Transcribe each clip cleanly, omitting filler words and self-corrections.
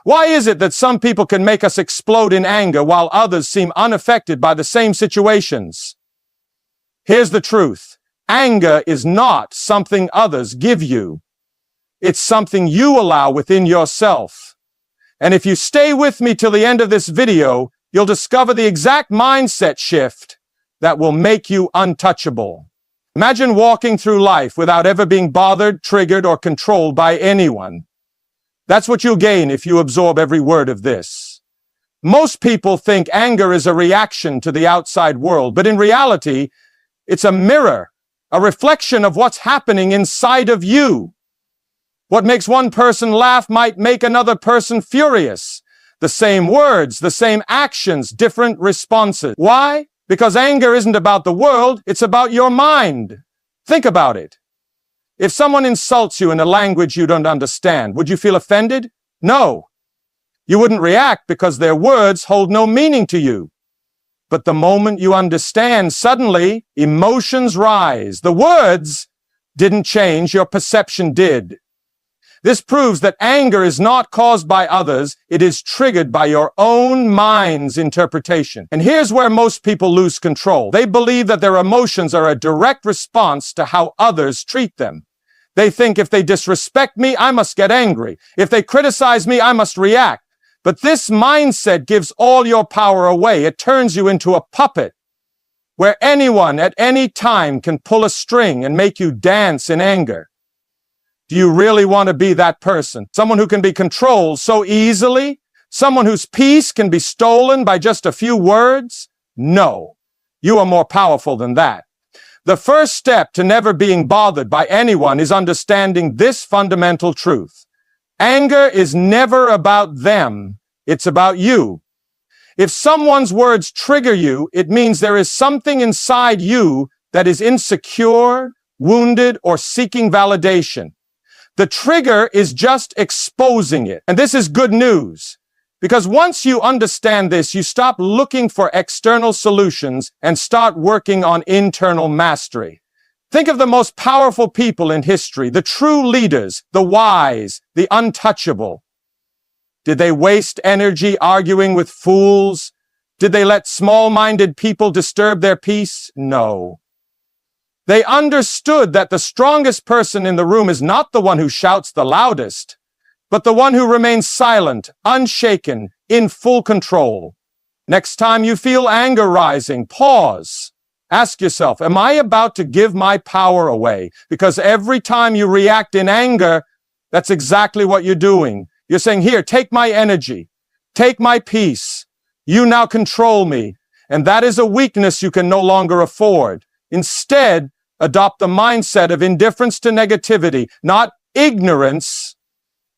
Why is it that some people can make us explode in anger while others seem unaffected by the same situations? Here's the truth. Anger is not something others give you. It's something you allow within yourself. And if you stay with me till the end of this video, you'll discover the exact mindset shift that will make you untouchable. Imagine walking through life without ever being bothered, triggered, or controlled by anyone. That's what you'll gain if you absorb every word of this. Most people think anger is a reaction to the outside world, but in reality, it's a mirror, a reflection of what's happening inside of you. What makes one person laugh might make another person furious. The same words, the same actions, different responses. Why? Because anger isn't about the world, it's about your mind. Think about it. If someone insults you in a language you don't understand, would you feel offended? No. You wouldn't react because their words hold no meaning to you. But the moment you understand, suddenly emotions rise. The words didn't change, your perception did. This proves that anger is not caused by others, it is triggered by your own mind's interpretation. And here's where most people lose control. They believe that their emotions are a direct response to how others treat them. They think if they disrespect me, I must get angry. If they criticize me, I must react. But this mindset gives all your power away. It turns you into a puppet where anyone at any time can pull a string and make you dance in anger. Do you really want to be that person? Someone who can be controlled so easily? Someone whose peace can be stolen by just a few words? No. You are more powerful than that. The first step to never being bothered by anyone is understanding this fundamental truth. Anger is never about them. It's about you. If someone's words trigger you, it means there is something inside you that is insecure, wounded, or seeking validation. The trigger is just exposing it. And this is good news, because once you understand this, you stop looking for external solutions and start working on internal mastery. Think of the most powerful people in history, the true leaders, the wise, the untouchable. Did they waste energy arguing with fools? Did they let small-minded people disturb their peace? No. They understood that the strongest person in the room is not the one who shouts the loudest, but the one who remains silent, unshaken, in full control. Next time you feel anger rising, pause. Ask yourself, am I about to give my power away? Because every time you react in anger, that's exactly what you're doing. You're saying, here, take my energy, take my peace. You now control me. And that is a weakness you can no longer afford. Instead, adopt the mindset of indifference to negativity, not ignorance,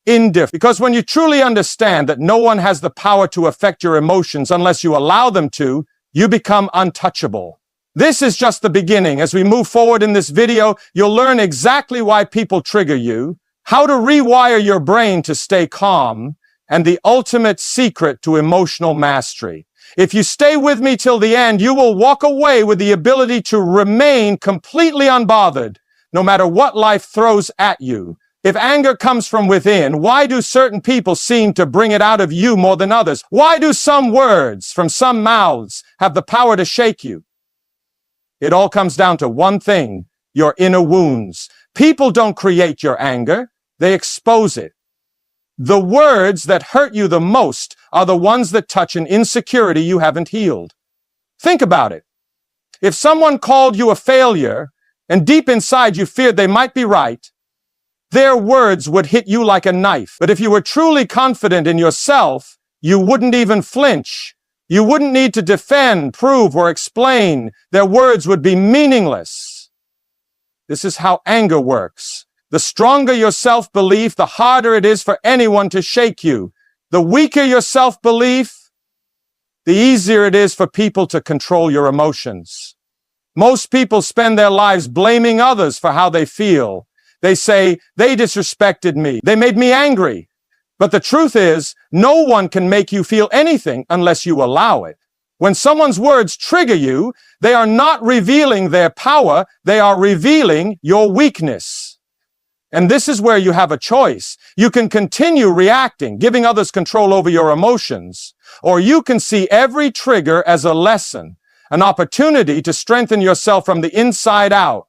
indifference. Because when you truly understand that no one has the power to affect your emotions unless you allow them to, you become untouchable. This is just the beginning. As we move forward in this video, you'll learn exactly why people trigger you, how to rewire your brain to stay calm, and the ultimate secret to emotional mastery. If you stay with me till the end, you will walk away with the ability to remain completely unbothered, no matter what life throws at you. If anger comes from within, why do certain people seem to bring it out of you more than others? Why do some words from some mouths have the power to shake you? It all comes down to one thing, your inner wounds. People don't create your anger, they expose it. The words that hurt you the most are the ones that touch an insecurity you haven't healed. Think about it. If someone called you a failure, and deep inside you feared they might be right, their words would hit you like a knife. But if you were truly confident in yourself, you wouldn't even flinch. You wouldn't need to defend, prove, or explain. Their words would be meaningless. This is how anger works. The stronger your self-belief, the harder it is for anyone to shake you. The weaker your self-belief, the easier it is for people to control your emotions. Most people spend their lives blaming others for how they feel. They say, they disrespected me, they made me angry. But the truth is, no one can make you feel anything unless you allow it. When someone's words trigger you, they are not revealing their power, they are revealing your weakness. And this is where you have a choice. You can continue reacting, giving others control over your emotions, or you can see every trigger as a lesson, an opportunity to strengthen yourself from the inside out.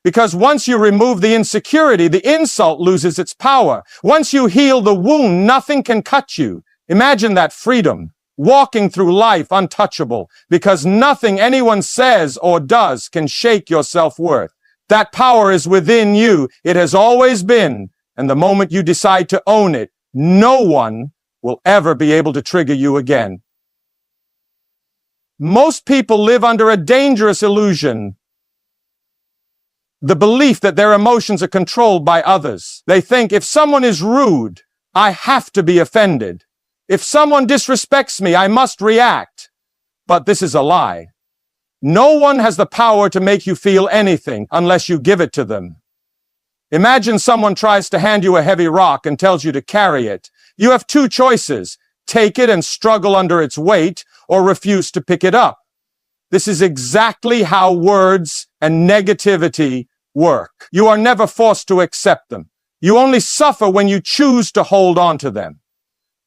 Because once you remove the insecurity, the insult loses its power. Once you heal the wound, nothing can cut you. Imagine that freedom, walking through life untouchable, because nothing anyone says or does can shake your self-worth. That power is within you. It has always been. And the moment you decide to own it, no one will ever be able to trigger you again. Most people live under a dangerous illusion. The belief that their emotions are controlled by others. They think if someone is rude, I have to be offended. If someone disrespects me, I must react. But this is a lie. No one has the power to make you feel anything unless you give it to them. Imagine someone tries to hand you a heavy rock and tells you to carry it. You have two choices: take it and struggle under its weight, or refuse to pick it up. This is exactly how words and negativity work. You are never forced to accept them. You only suffer when you choose to hold on to them.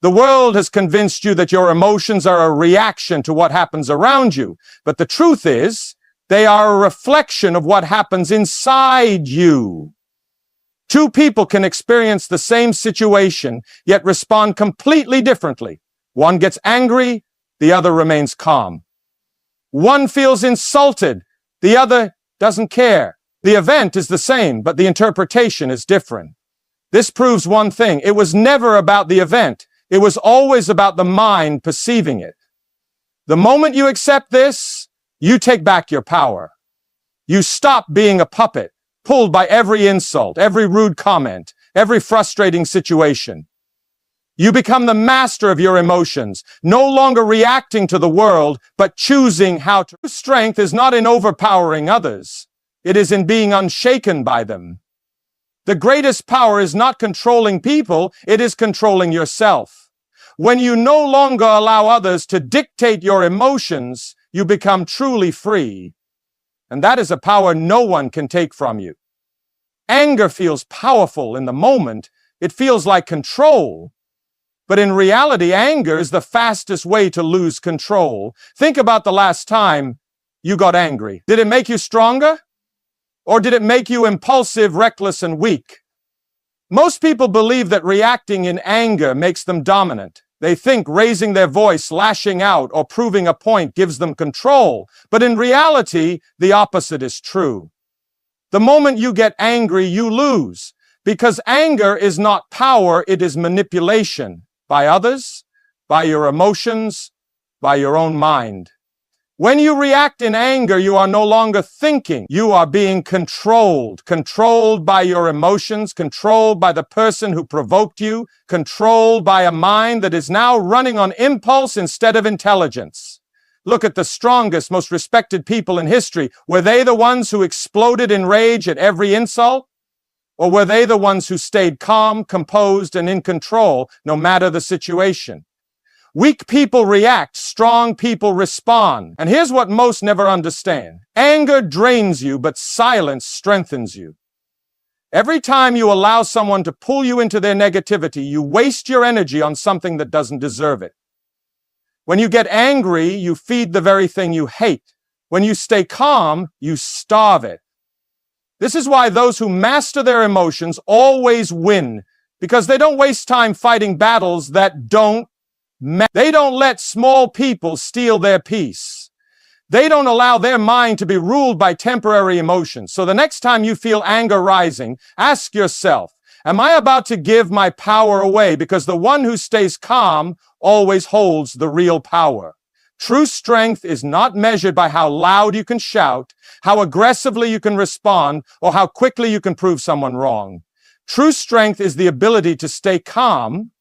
The world has convinced you that your emotions are a reaction to what happens around you, but the truth is, they are a reflection of what happens inside you. Two people can experience the same situation, yet respond completely differently. One gets angry, the other remains calm. One feels insulted, the other doesn't care. The event is the same, but the interpretation is different. This proves one thing: it was never about the event. It was always about the mind perceiving it. The moment you accept this, you take back your power. You stop being a puppet, pulled by every insult, every rude comment, every frustrating situation. You become the master of your emotions, no longer reacting to the world, but choosing how to. Strength is not in overpowering others. It is in being unshaken by them. The greatest power is not controlling people, it is controlling yourself. When you no longer allow others to dictate your emotions, you become truly free. And that is a power no one can take from you. Anger feels powerful in the moment. It feels like control. But in reality, anger is the fastest way to lose control. Think about the last time you got angry. Did it make you stronger? Or did it make you impulsive, reckless, and weak? Most people believe that reacting in anger makes them dominant. They think raising their voice, lashing out, or proving a point gives them control. But in reality, the opposite is true. The moment you get angry, you lose. Because anger is not power, it is manipulation. By others, by your emotions, by your own mind. When you react in anger, you are no longer thinking. You are being controlled. Controlled by your emotions, controlled by the person who provoked you, controlled by a mind that is now running on impulse instead of intelligence. Look at the strongest, most respected people in history. Were they the ones who exploded in rage at every insult? Or were they the ones who stayed calm, composed, and in control, no matter the situation? Weak people react, strong people respond. And here's what most never understand. Anger drains you, but silence strengthens you. Every time you allow someone to pull you into their negativity, you waste your energy on something that doesn't deserve it. When you get angry, you feed the very thing you hate. When you stay calm, you starve it. This is why those who master their emotions always win, because they don't waste time fighting battles that don't matter. They don't let small people steal their peace. They don't allow their mind to be ruled by temporary emotions. So the next time you feel anger rising, ask yourself, am I about to give my power away? Because the one who stays calm always holds the real power. True strength is not measured by how loud you can shout, how aggressively you can respond, or how quickly you can prove someone wrong. True strength is the ability to stay calm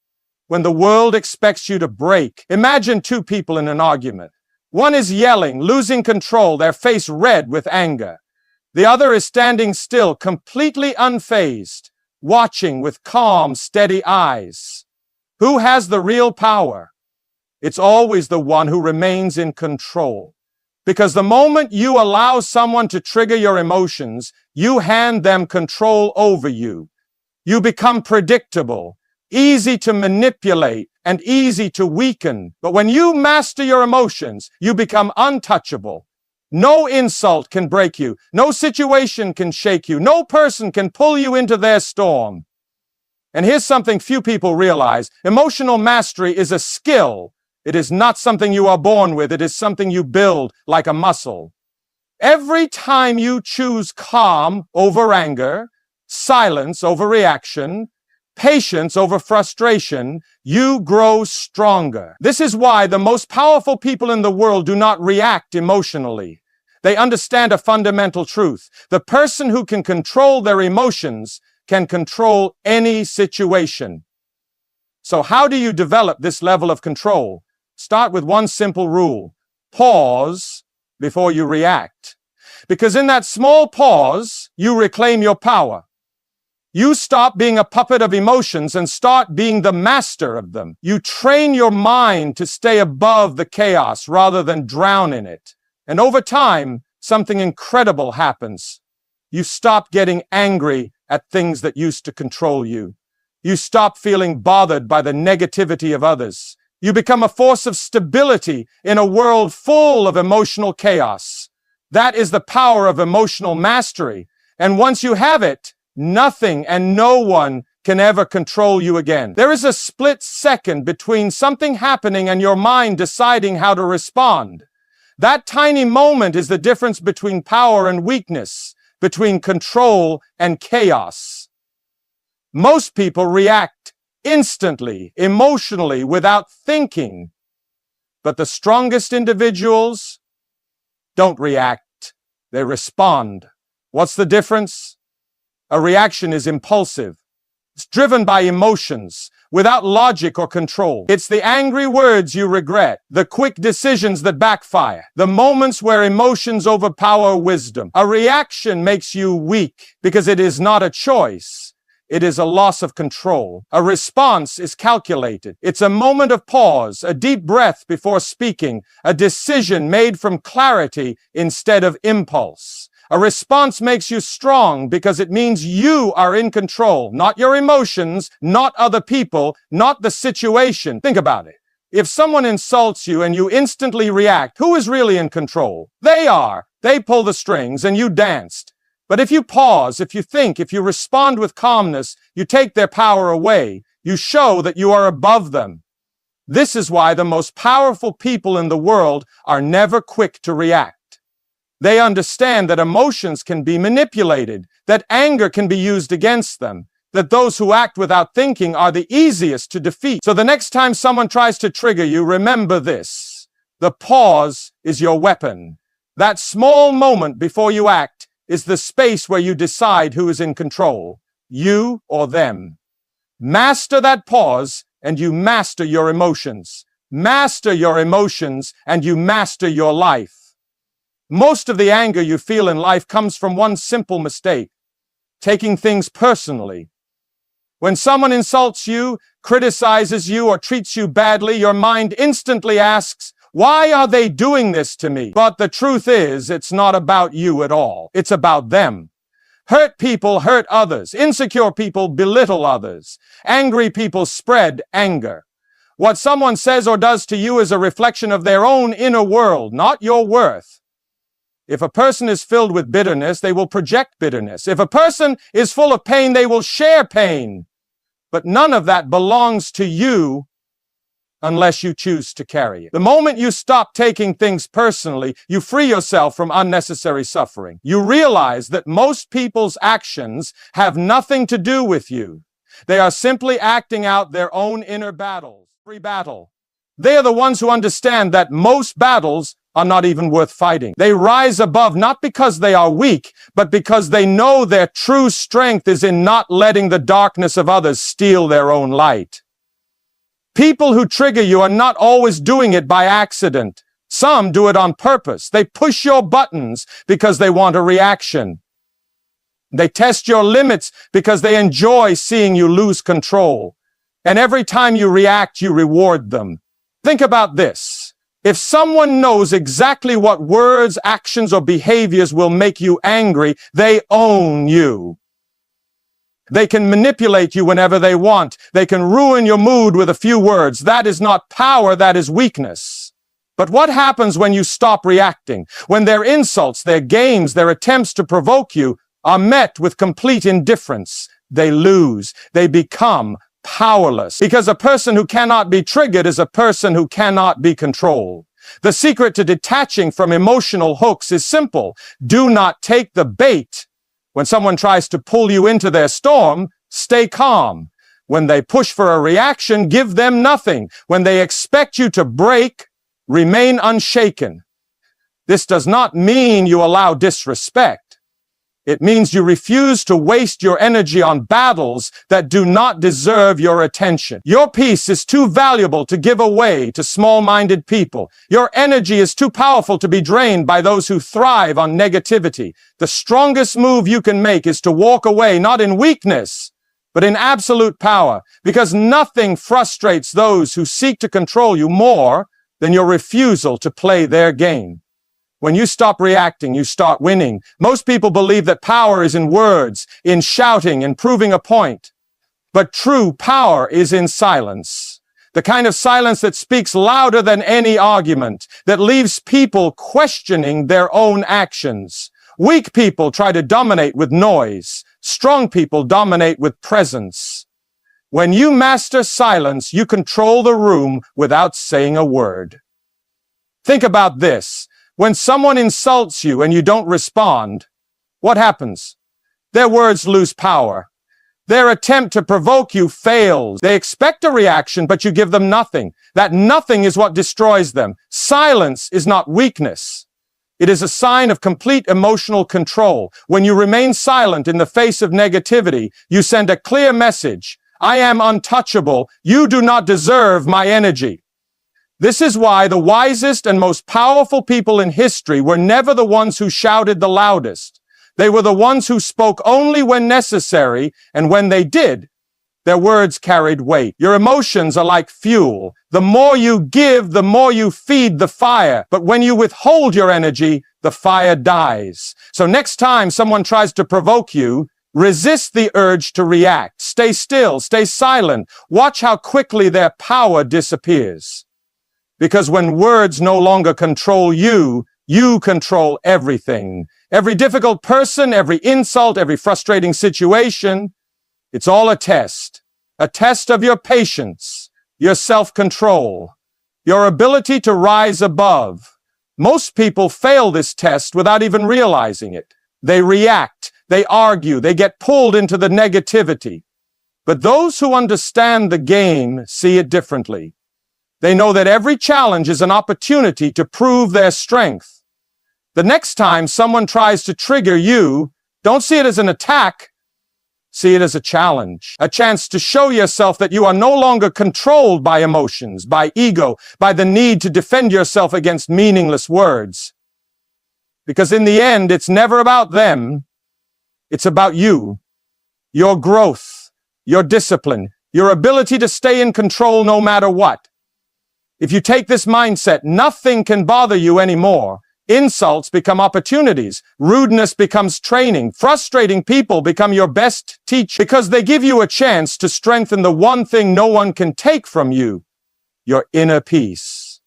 when the world expects you to break. Imagine two people in an argument. One is yelling, losing control, their face red with anger. The other is standing still, completely unfazed, watching with calm, steady eyes. Who has the real power? It's always the one who remains in control. Because the moment you allow someone to trigger your emotions, you hand them control over you. You become predictable, easy to manipulate, and easy to weaken. But when you master your emotions, you become untouchable. No insult can break you. No situation can shake you. No person can pull you into their storm. And here's something few people realize. Emotional mastery is a skill. It is not something you are born with. It is something you build like a muscle. Every time you choose calm over anger, silence over reaction, patience over frustration, you grow stronger. This is why the most powerful people in the world do not react emotionally. They understand a fundamental truth. The person who can control their emotions can control any situation. So how do you develop this level of control? Start with one simple rule. Pause before you react. Because in that small pause, you reclaim your power. You stop being a puppet of emotions and start being the master of them. You train your mind to stay above the chaos rather than drown in it. And over time, something incredible happens. You stop getting angry at things that used to control you. You stop feeling bothered by the negativity of others. You become a force of stability in a world full of emotional chaos. That is the power of emotional mastery. And once you have it, nothing and no one can ever control you again. There is a split second between something happening and your mind deciding how to respond. That tiny moment is the difference between power and weakness, between control and chaos. Most people react instantly, emotionally, without thinking. But the strongest individuals don't react. They respond. What's the difference? A reaction is impulsive. It's driven by emotions, without logic or control. It's the angry words you regret, the quick decisions that backfire, the moments where emotions overpower wisdom. A reaction makes you weak because it is not a choice. It is a loss of control. A response is calculated. It's a moment of pause, a deep breath before speaking, a decision made from clarity instead of impulse. A response makes you strong because it means you are in control, not your emotions, not other people, not the situation. Think about it. If someone insults you and you instantly react, who is really in control? They are. They pull the strings and you danced. But if you pause, if you think, if you respond with calmness, you take their power away. You show that you are above them. This is why the most powerful people in the world are never quick to react. They understand that emotions can be manipulated, that anger can be used against them, that those who act without thinking are the easiest to defeat. So the next time someone tries to trigger you, remember this. The pause is your weapon. That small moment before you act is the space where you decide who is in control, you or them. Master that pause and you master your emotions. Master your emotions and you master your life. Most of the anger you feel in life comes from one simple mistake, taking things personally. When someone insults you, criticizes you, or treats you badly, your mind instantly asks, why are they doing this to me? But the truth is, it's not about you at all. It's about them. Hurt people hurt others. Insecure people belittle others. Angry people spread anger. What someone says or does to you is a reflection of their own inner world, not your worth. If a person is filled with bitterness, they will project bitterness. If a person is full of pain, they will share pain. But none of that belongs to you unless you choose to carry it. The moment you stop taking things personally, you free yourself from unnecessary suffering. You realize that most people's actions have nothing to do with you. They are simply acting out their own inner battles. Free battle. They are the ones who understand that most battles are not even worth fighting. They rise above not because they are weak, but because they know their true strength is in not letting the darkness of others steal their own light. People who trigger you are not always doing it by accident. Some do it on purpose. They push your buttons because they want a reaction. They test your limits because they enjoy seeing you lose control. And every time you react, you reward them. Think about this. If someone knows exactly what words, actions, or behaviors will make you angry, they own you. They can manipulate you whenever they want. They can ruin your mood with a few words. That is not power, that is weakness. But what happens when you stop reacting? When their insults, their games, their attempts to provoke you are met with complete indifference? They lose. They become powerless. Because a person who cannot be triggered is a person who cannot be controlled. The secret to detaching from emotional hooks is simple. Do not take the bait. When someone tries to pull you into their storm, stay calm. When they push for a reaction, give them nothing. When they expect you to break, remain unshaken. This does not mean you allow disrespect. It means you refuse to waste your energy on battles that do not deserve your attention. Your peace is too valuable to give away to small-minded people. Your energy is too powerful to be drained by those who thrive on negativity. The strongest move you can make is to walk away, not in weakness, but in absolute power, because nothing frustrates those who seek to control you more than your refusal to play their game. When you stop reacting, you start winning. Most people believe that power is in words, in shouting, and proving a point. But true power is in silence. The kind of silence that speaks louder than any argument, that leaves people questioning their own actions. Weak people try to dominate with noise. Strong people dominate with presence. When you master silence, you control the room without saying a word. Think about this. When someone insults you and you don't respond, what happens? Their words lose power. Their attempt to provoke you fails. They expect a reaction, but you give them nothing. That nothing is what destroys them. Silence is not weakness. It is a sign of complete emotional control. When you remain silent in the face of negativity, you send a clear message. I am untouchable. You do not deserve my energy. This is why the wisest and most powerful people in history were never the ones who shouted the loudest. They were the ones who spoke only when necessary, and when they did, their words carried weight. Your emotions are like fuel. The more you give, the more you feed the fire. But when you withhold your energy, the fire dies. So next time someone tries to provoke you, resist the urge to react. Stay still, stay silent. Watch how quickly their power disappears. Because when words no longer control you, you control everything. Every difficult person, every insult, every frustrating situation, it's all a test of your patience, your self-control, your ability to rise above. Most people fail this test without even realizing it. They react, they argue, they get pulled into the negativity. But those who understand the game see it differently. They know that every challenge is an opportunity to prove their strength. The next time someone tries to trigger you, don't see it as an attack. See it as a challenge, a chance to show yourself that you are no longer controlled by emotions, by ego, by the need to defend yourself against meaningless words. Because in the end, it's never about them. It's about you, your growth, your discipline, your ability to stay in control no matter what. If you take this mindset, nothing can bother you anymore. Insults become opportunities. Rudeness becomes training. Frustrating people become your best teacher because they give you a chance to strengthen the one thing no one can take from you, your inner peace.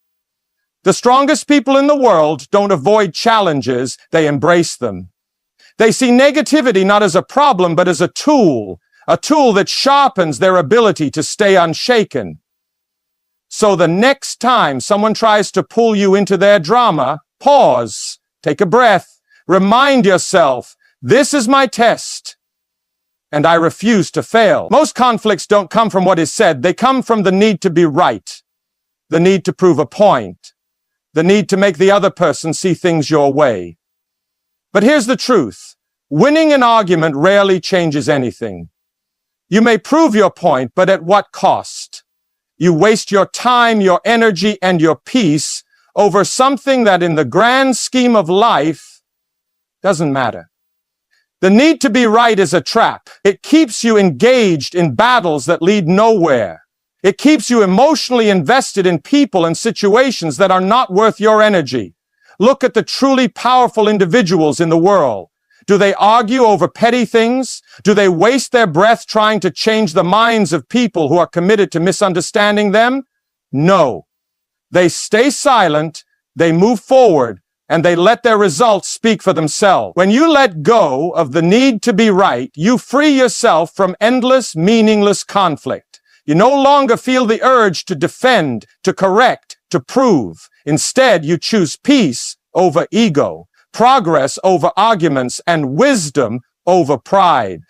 The strongest people in the world don't avoid challenges, they embrace them. They see negativity not as a problem, but as a tool that sharpens their ability to stay unshaken. So the next time someone tries to pull you into their drama, pause, take a breath, remind yourself, this is my test, and I refuse to fail. Most conflicts don't come from what is said, they come from the need to be right, the need to prove a point, the need to make the other person see things your way. But here's the truth, winning an argument rarely changes anything. You may prove your point, but at what cost? You waste your time, your energy, and your peace over something that in the grand scheme of life doesn't matter. The need to be right is a trap. It keeps you engaged in battles that lead nowhere. It keeps you emotionally invested in people and situations that are not worth your energy. Look at the truly powerful individuals in the world. Do they argue over petty things? Do they waste their breath trying to change the minds of people who are committed to misunderstanding them? No. They stay silent, they move forward, and they let their results speak for themselves. When you let go of the need to be right, you free yourself from endless, meaningless conflict. You no longer feel the urge to defend, to correct, to prove. Instead, you choose peace over ego, progress over arguments, and wisdom over pride.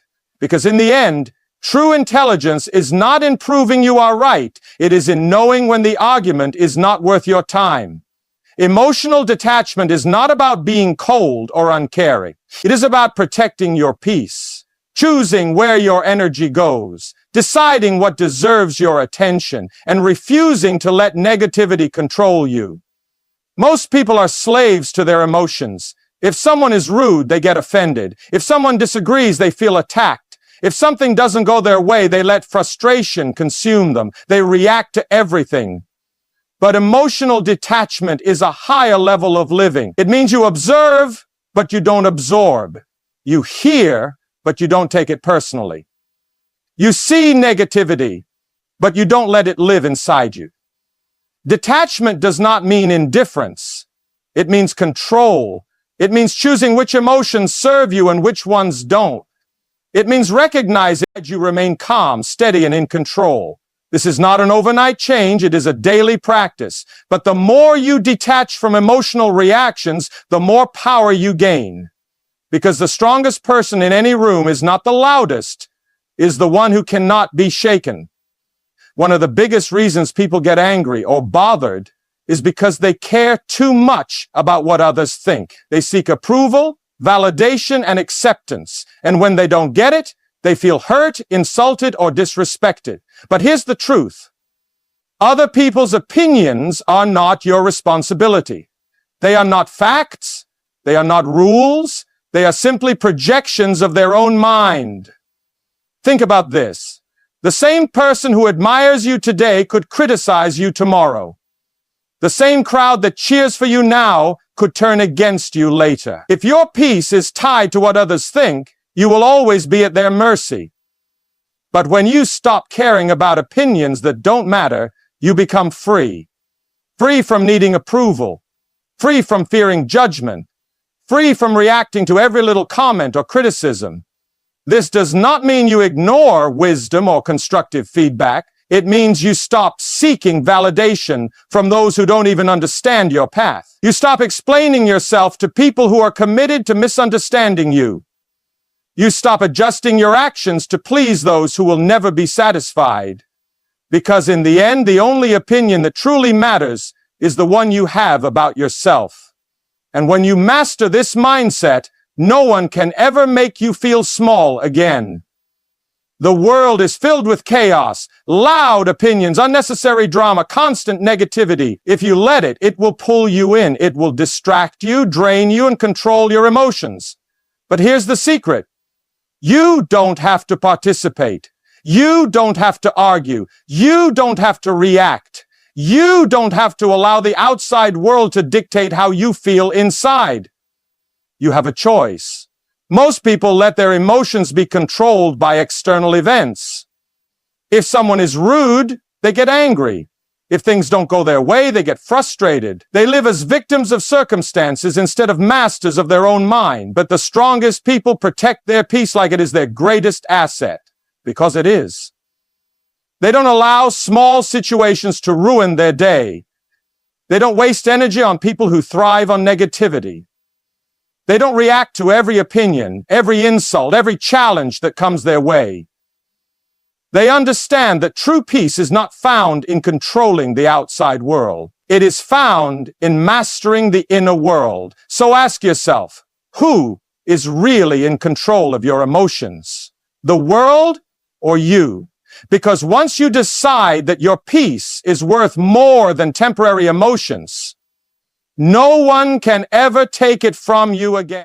Because in the end, true intelligence is not in proving you are right. It is in knowing when the argument is not worth your time. Emotional detachment is not about being cold or uncaring. It is about protecting your peace, choosing where your energy goes, deciding what deserves your attention, and refusing to let negativity control you. Most people are slaves to their emotions. If someone is rude, they get offended. If someone disagrees, they feel attacked. If something doesn't go their way, they let frustration consume them. They react to everything. But emotional detachment is a higher level of living. It means you observe, but you don't absorb. You hear, but you don't take it personally. You see negativity, but you don't let it live inside you. Detachment does not mean indifference. It means control. It means choosing which emotions serve you and which ones don't. It means recognizing that you remain calm, steady, and in control. This is not an overnight change, it is a daily practice. But the more you detach from emotional reactions, the more power you gain. Because the strongest person in any room is not the loudest, is the one who cannot be shaken. One of the biggest reasons people get angry or bothered is because they care too much about what others think. They seek approval, validation, and acceptance. And when they don't get it, they feel hurt, insulted, or disrespected. But here's the truth. Other people's opinions are not your responsibility. They are not facts. They are not rules. They are simply projections of their own mind. Think about this. The same person who admires you today could criticize you tomorrow. The same crowd that cheers for you now could turn against you later. If your peace is tied to what others think, you will always be at their mercy. But when you stop caring about opinions that don't matter, you become free. Free from needing approval. Free from fearing judgment. Free from reacting to every little comment or criticism. This does not mean you ignore wisdom or constructive feedback. It means you stop seeking validation from those who don't even understand your path. You stop explaining yourself to people who are committed to misunderstanding you. You stop adjusting your actions to please those who will never be satisfied. Because in the end, the only opinion that truly matters is the one you have about yourself. And when you master this mindset, no one can ever make you feel small again. The world is filled with chaos, loud opinions, unnecessary drama, constant negativity. If you let it, it will pull you in. It will distract you, drain you, and control your emotions. But here's the secret. You don't have to participate. You don't have to argue. You don't have to react. You don't have to allow the outside world to dictate how you feel inside. You have a choice. Most people let their emotions be controlled by external events. If someone is rude, they get angry. If things don't go their way, they get frustrated. They live as victims of circumstances instead of masters of their own mind. But the strongest people protect their peace like it is their greatest asset, because it is. They don't allow small situations to ruin their day. They don't waste energy on people who thrive on negativity. They don't react to every opinion, every insult, every challenge that comes their way. They understand that true peace is not found in controlling the outside world. It is found in mastering the inner world. So ask yourself, who is really in control of your emotions? The world or you? Because once you decide that your peace is worth more than temporary emotions, no one can ever take it from you again.